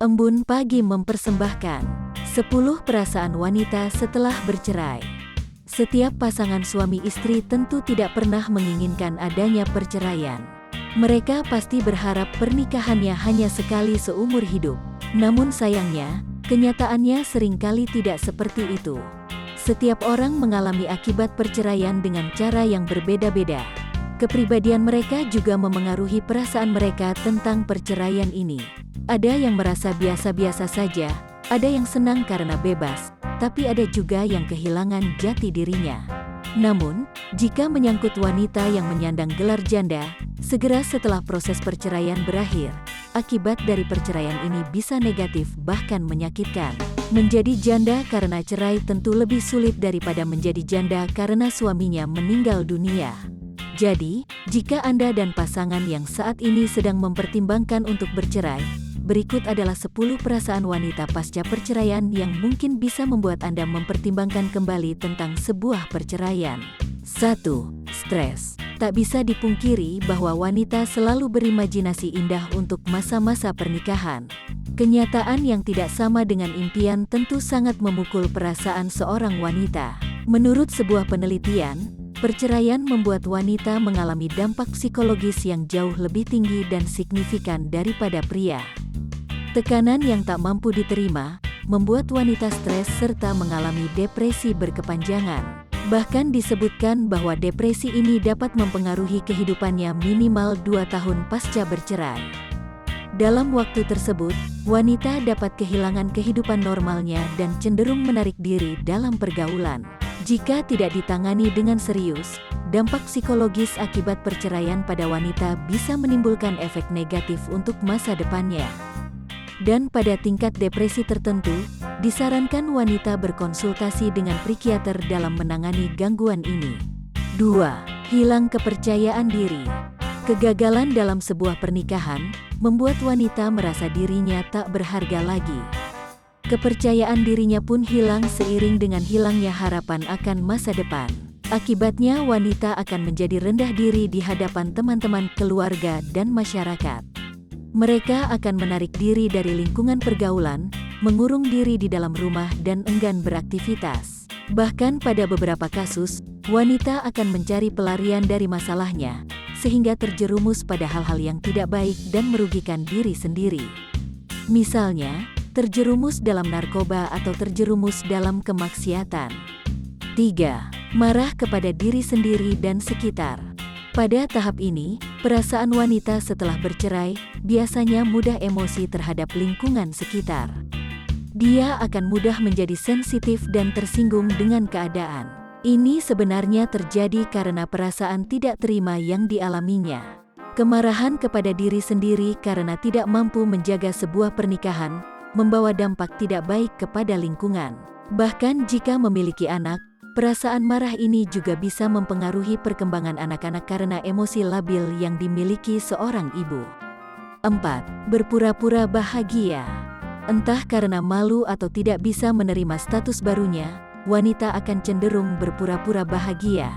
Embun Pagi mempersembahkan 10 perasaan wanita setelah bercerai. Setiap pasangan suami istri tentu tidak pernah menginginkan adanya perceraian. Mereka pasti berharap pernikahannya hanya sekali seumur hidup. Namun sayangnya, kenyataannya seringkali tidak seperti itu. Setiap orang mengalami akibat perceraian dengan cara yang berbeda-beda. Kepribadian mereka juga memengaruhi perasaan mereka tentang perceraian ini. Ada yang merasa biasa-biasa saja, ada yang senang karena bebas, tapi ada juga yang kehilangan jati dirinya. Namun, jika menyangkut wanita yang menyandang gelar janda, segera setelah proses perceraian berakhir, akibat dari perceraian ini bisa negatif bahkan menyakitkan. Menjadi janda karena cerai tentu lebih sulit daripada menjadi janda karena suaminya meninggal dunia. Jadi, jika Anda dan pasangan yang saat ini sedang mempertimbangkan untuk bercerai, berikut adalah 10 perasaan wanita pasca perceraian yang mungkin bisa membuat Anda mempertimbangkan kembali tentang sebuah perceraian. 1. Stres. Tak bisa dipungkiri bahwa wanita selalu berimajinasi indah untuk masa-masa pernikahan. Kenyataan yang tidak sama dengan impian tentu sangat memukul perasaan seorang wanita. Menurut sebuah penelitian, perceraian membuat wanita mengalami dampak psikologis yang jauh lebih tinggi dan signifikan daripada pria. Tekanan yang tak mampu diterima, membuat wanita stres serta mengalami depresi berkepanjangan. Bahkan disebutkan bahwa depresi ini dapat mempengaruhi kehidupannya minimal 2 tahun pasca bercerai. Dalam waktu tersebut, wanita dapat kehilangan kehidupan normalnya dan cenderung menarik diri dalam pergaulan. Jika tidak ditangani dengan serius, dampak psikologis akibat perceraian pada wanita bisa menimbulkan efek negatif untuk masa depannya. Dan pada tingkat depresi tertentu, disarankan wanita berkonsultasi dengan psikiater dalam menangani gangguan ini. 2. Hilang kepercayaan diri. Kegagalan dalam sebuah pernikahan membuat wanita merasa dirinya tak berharga lagi. Kepercayaan dirinya pun hilang seiring dengan hilangnya harapan akan masa depan. Akibatnya wanita akan menjadi rendah diri di hadapan teman-teman, keluarga, dan masyarakat. Mereka akan menarik diri dari lingkungan pergaulan, mengurung diri di dalam rumah dan enggan beraktivitas. Bahkan pada beberapa kasus, wanita akan mencari pelarian dari masalahnya, sehingga terjerumus pada hal-hal yang tidak baik dan merugikan diri sendiri. Misalnya, terjerumus dalam narkoba atau terjerumus dalam kemaksiatan. 3. Marah kepada diri sendiri dan sekitar. Pada tahap ini, perasaan wanita setelah bercerai biasanya mudah emosi terhadap lingkungan sekitar. Dia akan mudah menjadi sensitif dan tersinggung dengan keadaan. Ini sebenarnya terjadi karena perasaan tidak terima yang dialaminya. Kemarahan kepada diri sendiri karena tidak mampu menjaga sebuah pernikahan membawa dampak tidak baik kepada lingkungan. Bahkan jika memiliki anak, perasaan marah ini juga bisa mempengaruhi perkembangan anak-anak karena emosi labil yang dimiliki seorang ibu. 4. Berpura-pura bahagia. Entah karena malu atau tidak bisa menerima status barunya, wanita akan cenderung berpura-pura bahagia.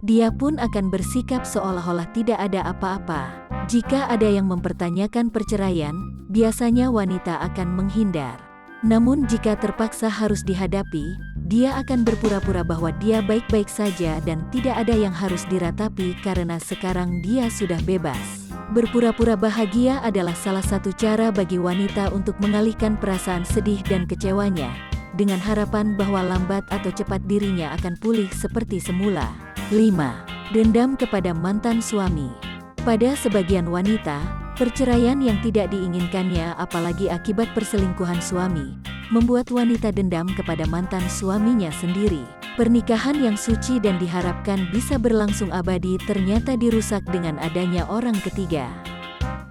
Dia pun akan bersikap seolah-olah tidak ada apa-apa. Jika ada yang mempertanyakan perceraian, biasanya wanita akan menghindar. Namun jika terpaksa harus dihadapi, dia akan berpura-pura bahwa dia baik-baik saja dan tidak ada yang harus diratapi karena sekarang dia sudah bebas. Berpura-pura bahagia adalah salah satu cara bagi wanita untuk mengalihkan perasaan sedih dan kecewanya, dengan harapan bahwa lambat atau cepat dirinya akan pulih seperti semula. 5. Dendam kepada mantan suami. Pada sebagian wanita, perceraian yang tidak diinginkannya apalagi akibat perselingkuhan suami, membuat wanita dendam kepada mantan suaminya sendiri. Pernikahan yang suci dan diharapkan bisa berlangsung abadi ternyata dirusak dengan adanya orang ketiga.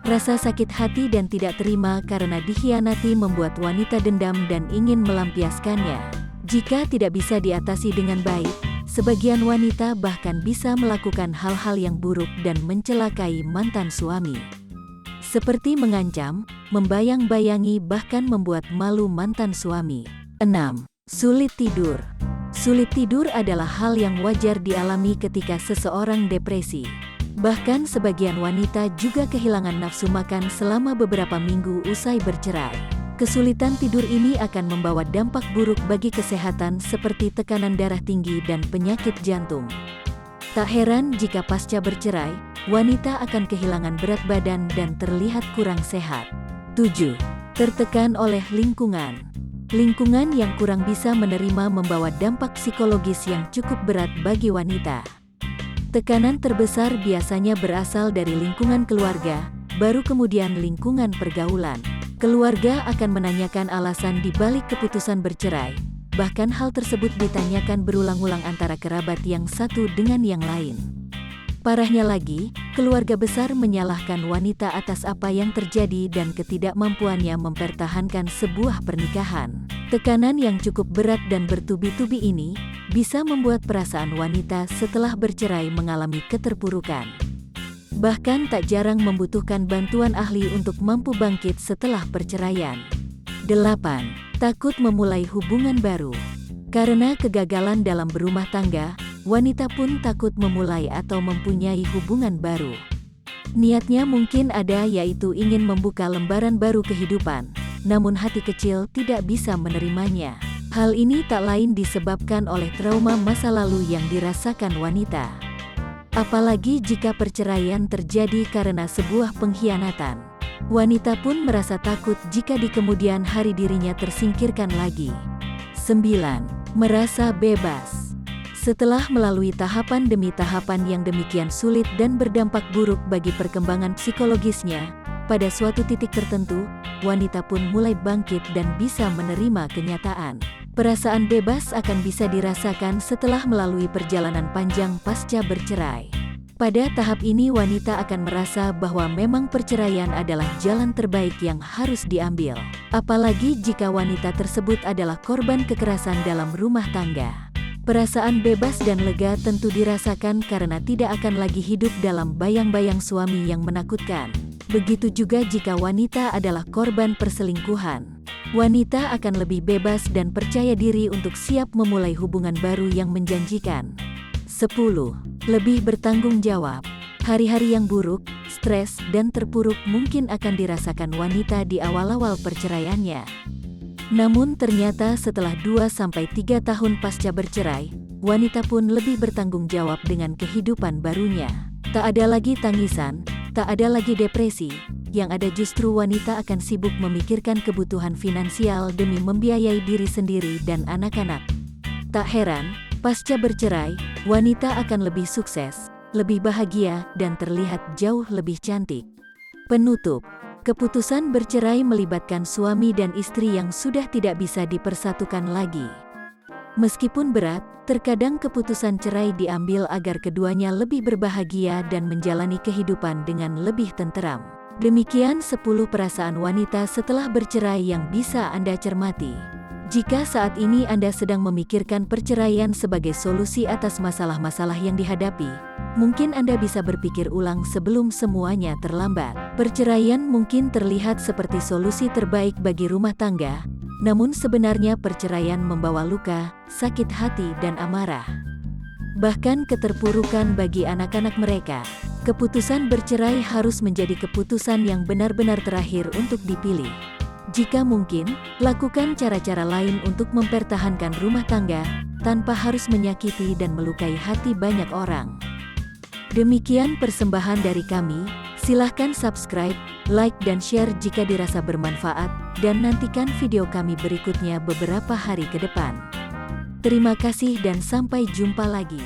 Rasa sakit hati dan tidak terima karena dikhianati membuat wanita dendam dan ingin melampiaskannya. Jika tidak bisa diatasi dengan baik, sebagian wanita bahkan bisa melakukan hal-hal yang buruk dan mencelakai mantan suami. Seperti mengancam, membayang-bayangi bahkan membuat malu mantan suami. 6. Sulit tidur. Sulit tidur adalah hal yang wajar dialami ketika seseorang depresi. Bahkan sebagian wanita juga kehilangan nafsu makan selama beberapa minggu usai bercerai. Kesulitan tidur ini akan membawa dampak buruk bagi kesehatan seperti tekanan darah tinggi dan penyakit jantung. Tak heran jika pasca bercerai, wanita akan kehilangan berat badan dan terlihat kurang sehat. 7. Tertekan oleh lingkungan. Lingkungan yang kurang bisa menerima membawa dampak psikologis yang cukup berat bagi wanita. Tekanan terbesar biasanya berasal dari lingkungan keluarga, baru kemudian lingkungan pergaulan. Keluarga akan menanyakan alasan di balik keputusan bercerai, bahkan hal tersebut ditanyakan berulang-ulang antara kerabat yang satu dengan yang lain. Parahnya lagi, keluarga besar menyalahkan wanita atas apa yang terjadi dan ketidakmampuannya mempertahankan sebuah pernikahan. Tekanan yang cukup berat dan bertubi-tubi ini bisa membuat perasaan wanita setelah bercerai mengalami keterpurukan. Bahkan tak jarang membutuhkan bantuan ahli untuk mampu bangkit setelah perceraian. 8. Takut memulai hubungan baru. Karena kegagalan dalam berumah tangga, wanita pun takut memulai atau mempunyai hubungan baru. Niatnya mungkin ada, yaitu ingin membuka lembaran baru kehidupan, namun hati kecil tidak bisa menerimanya. Hal ini tak lain disebabkan oleh trauma masa lalu yang dirasakan wanita. Apalagi jika perceraian terjadi karena sebuah pengkhianatan. Wanita pun merasa takut jika di kemudian hari dirinya tersingkirkan lagi. 9. Merasa bebas. Setelah melalui tahapan demi tahapan yang demikian sulit dan berdampak buruk bagi perkembangan psikologisnya, pada suatu titik tertentu, wanita pun mulai bangkit dan bisa menerima kenyataan. Perasaan bebas akan bisa dirasakan setelah melalui perjalanan panjang pasca bercerai. Pada tahap ini wanita akan merasa bahwa memang perceraian adalah jalan terbaik yang harus diambil. Apalagi jika wanita tersebut adalah korban kekerasan dalam rumah tangga. Perasaan bebas dan lega tentu dirasakan karena tidak akan lagi hidup dalam bayang-bayang suami yang menakutkan. Begitu juga jika wanita adalah korban perselingkuhan. Wanita akan lebih bebas dan percaya diri untuk siap memulai hubungan baru yang menjanjikan. 10. Lebih bertanggung jawab. Hari-hari yang buruk, stres, dan terpuruk mungkin akan dirasakan wanita di awal-awal perceraiannya. Namun ternyata setelah 2-3 tahun pasca bercerai, wanita pun lebih bertanggung jawab dengan kehidupan barunya. Tak ada lagi tangisan, tak ada lagi depresi, yang ada justru wanita akan sibuk memikirkan kebutuhan finansial demi membiayai diri sendiri dan anak-anak. Tak heran, pasca bercerai, wanita akan lebih sukses, lebih bahagia, dan terlihat jauh lebih cantik. Penutup. Keputusan bercerai melibatkan suami dan istri yang sudah tidak bisa dipersatukan lagi. Meskipun berat, terkadang keputusan cerai diambil agar keduanya lebih berbahagia dan menjalani kehidupan dengan lebih tenteram. Demikian 10 perasaan wanita setelah bercerai yang bisa Anda cermati. Jika saat ini Anda sedang memikirkan perceraian sebagai solusi atas masalah-masalah yang dihadapi, mungkin Anda bisa berpikir ulang sebelum semuanya terlambat. Perceraian mungkin terlihat seperti solusi terbaik bagi rumah tangga, namun sebenarnya perceraian membawa luka, sakit hati, dan amarah. Bahkan keterpurukan bagi anak-anak mereka. Keputusan bercerai harus menjadi keputusan yang benar-benar terakhir untuk dipilih. Jika mungkin, lakukan cara-cara lain untuk mempertahankan rumah tangga, tanpa harus menyakiti dan melukai hati banyak orang. Demikian persembahan dari kami, silahkan subscribe, like dan share jika dirasa bermanfaat, dan nantikan video kami berikutnya beberapa hari ke depan. Terima kasih dan sampai jumpa lagi.